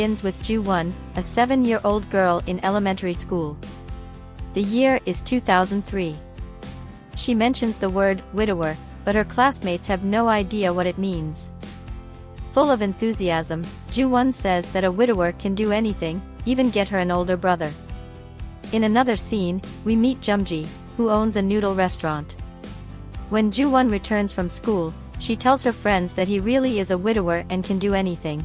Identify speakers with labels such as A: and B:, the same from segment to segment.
A: begins with Ju-won, a 7-year-old girl in elementary school. The year is 2003. She mentions the word widower, but her classmates have no idea what it means. Full of enthusiasm, Ju-won says that a widower can do anything, even get her an older brother. In another scene, we meet Jumji, who owns a noodle restaurant. When Ju-won returns from school, she tells her friends that he really is a widower and can do anything.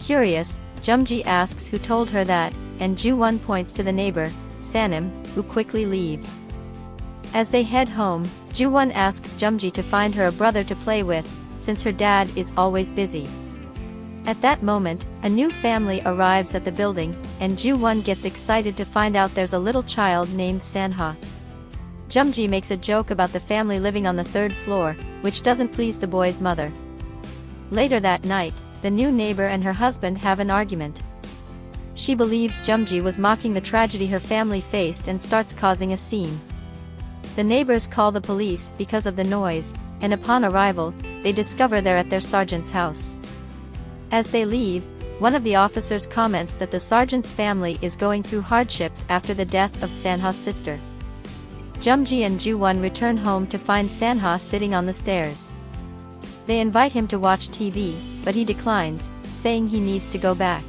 A: Curious, Jumji asks who told her that, and Ju-won points to the neighbor, Sanim, who quickly leaves. As they head home, Ju-won asks Jumji to find her a brother to play with, since her dad is always busy. At that moment, a new family arrives at the building, and Ju-won gets excited to find out there's a little child named Sanha. Jumji makes a joke about the family living on the 3rd floor, which doesn't please the boy's mother. Later that night, the new neighbor and her husband have an argument. She believes Jumji was mocking the tragedy her family faced and starts causing a scene. The neighbors call the police because of the noise, and upon arrival, they discover they're at their sergeant's house. As they leave, one of the officers comments that the sergeant's family is going through hardships after the death of Sanha's sister. Jumji and Ju-won return home to find Sanha sitting on the stairs. They invite him to watch TV, but he declines, saying he needs to go back.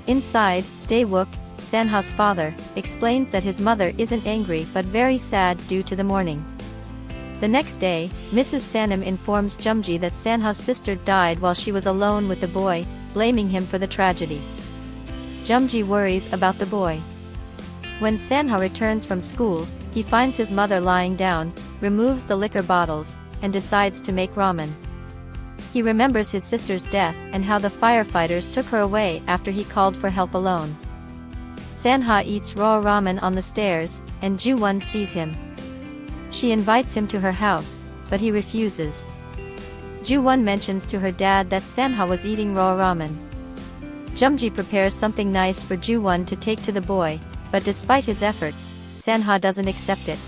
A: Inside, Dae-wook, Sanha's father, explains that his mother isn't angry but very sad due to the mourning. The next day, Mrs. Sanim informs Jumji that Sanha's sister died while she was alone with the boy, blaming him for the tragedy. Jumji worries about the boy. When Sanha returns from school, he finds his mother lying down, removes the liquor bottles, and decides to make ramen. He remembers his sister's death and how the firefighters took her away after he called for help alone. Sanha eats raw ramen on the stairs, and Ju-won sees him. She invites him to her house, but he refuses. Ju-won mentions to her dad that Sanha was eating raw ramen. Jumji prepares something nice for Ju-won to take to the boy, but despite his efforts, Sanha doesn't accept it.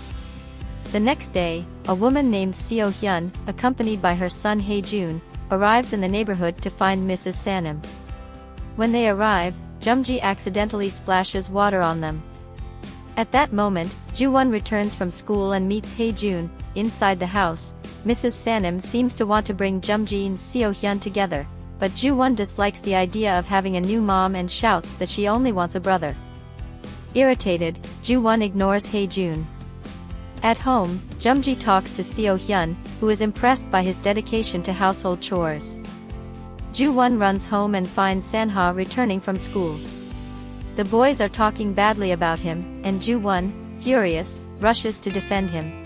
A: The next day, a woman named Seo-hyun, accompanied by her son Hae-jun, arrives in the neighborhood to find Mrs. Sanim. When they arrive, Jumji accidentally splashes water on them. At that moment, Ju-won returns from school and meets Hae-jun. Inside the house, Mrs. Sanim seems to want to bring Jumji and Seo-hyun together, but Ju-won dislikes the idea of having a new mom and shouts that she only wants a brother. Irritated, Ju-won ignores Hae-jun. At home, Jumji talks to Seo-hyun, who is impressed by his dedication to household chores. Ju-won runs home and finds Sanha returning from school. The boys are talking badly about him, and Ju-won, furious, rushes to defend him.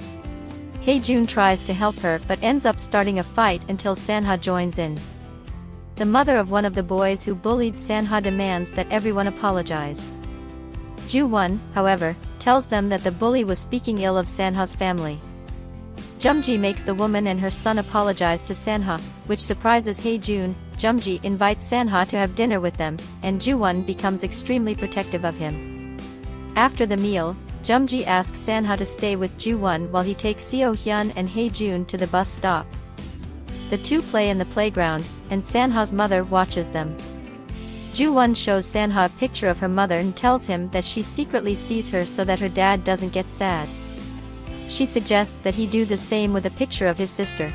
A: Hae-jun tries to help her but ends up starting a fight until Sanha joins in. The mother of one of the boys who bullied Sanha demands that everyone apologize. Ju-won, however, tells them that the bully was speaking ill of Sanha's family. Jumji makes the woman and her son apologize to Sanha, which surprises Hae-jun. Jumji invites Sanha to have dinner with them, and Ju-won becomes extremely protective of him. After the meal, Jumji asks Sanha to stay with Ju-won while he takes Seo-hyun and Hae-jun to the bus stop. The two play in the playground, and Sanha's mother watches them. Ju-won shows Sanha a picture of her mother and tells him that she secretly sees her so that her dad doesn't get sad. She suggests that he do the same with a picture of his sister.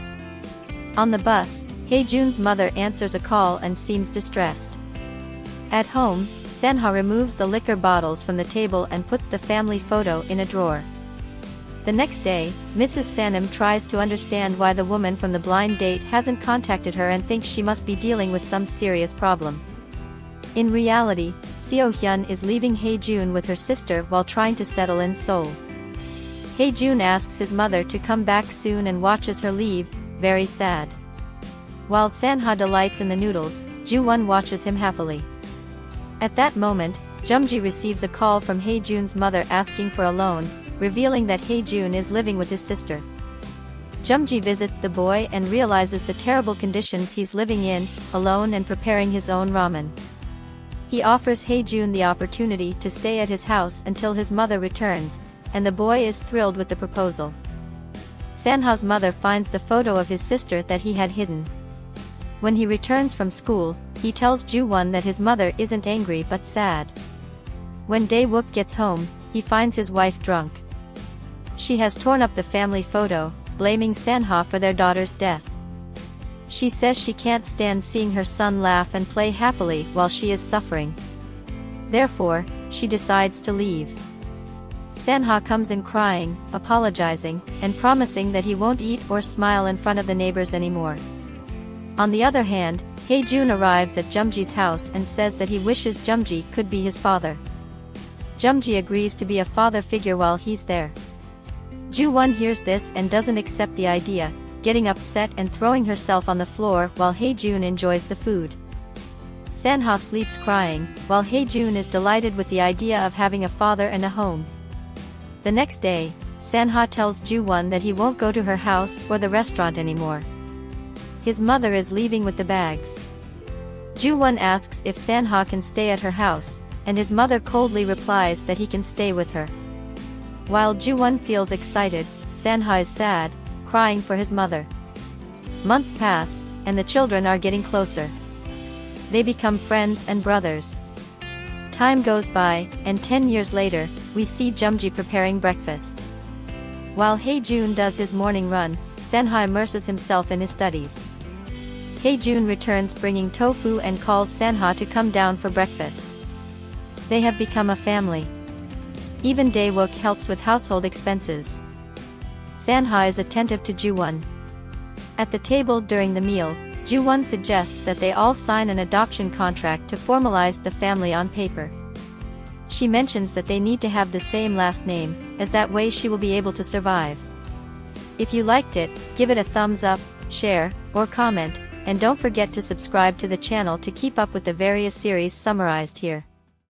A: On the bus, Hae-jun's mother answers a call and seems distressed. At home, Sanha removes the liquor bottles from the table and puts the family photo in a drawer. The next day, Mrs. Sanim tries to understand why the woman from the blind date hasn't contacted her and thinks she must be dealing with some serious problem. In reality, Seo-hyun is leaving Hae-jun with her sister while trying to settle in Seoul. Hae-jun asks his mother to come back soon and watches her leave, very sad. While Sanha delights in the noodles, Ju-won watches him happily. At that moment, Jumji receives a call from Hae-jun's mother asking for a loan, revealing that Hae-jun is living with his sister. Jumji visits the boy and realizes the terrible conditions he's living in, alone and preparing his own ramen. He offers Hae-jun the opportunity to stay at his house until his mother returns, and the boy is thrilled with the proposal. Sanha's mother finds the photo of his sister that he had hidden. When he returns from school, he tells Ju-won that his mother isn't angry but sad. When Dae-wook gets home, he finds his wife drunk. She has torn up the family photo, blaming Sanha for their daughter's death. She says she can't stand seeing her son laugh and play happily while she is suffering. Therefore, she decides to leave. Sanha comes in crying, apologizing, and promising that he won't eat or smile in front of the neighbors anymore. On the other hand, Hae-jun arrives at Jumji's house and says that he wishes Jumji could be his father. Jumji agrees to be a father figure while he's there. Ju-won hears this and doesn't accept the idea, getting upset and throwing herself on the floor while Hae-jun enjoys the food. Sanha sleeps crying, while Hae-jun is delighted with the idea of having a father and a home. The next day, Sanha tells Ju-won that he won't go to her house or the restaurant anymore. His mother is leaving with the bags. Ju-won asks if Sanha can stay at her house, and his mother coldly replies that he can stay with her. While Ju-won feels excited, Sanha is sad, crying for his mother. Months pass, and the children are getting closer. They become friends and brothers. Time goes by, and 10 years later, we see Jumji preparing breakfast. While Hae-jun does his morning run, Sanha immerses himself in his studies. Hae-jun returns bringing tofu and calls Sanha to come down for breakfast. They have become a family. Even Dae-wook helps with household expenses. Sanha is attentive to Ju-won. At the table during the meal, Ju-won suggests that they all sign an adoption contract to formalize the family on paper. She mentions that they need to have the same last name, as that way she will be able to survive. If you liked it, give it a thumbs up, share, or comment, and don't forget to subscribe to the channel to keep up with the various series summarized here.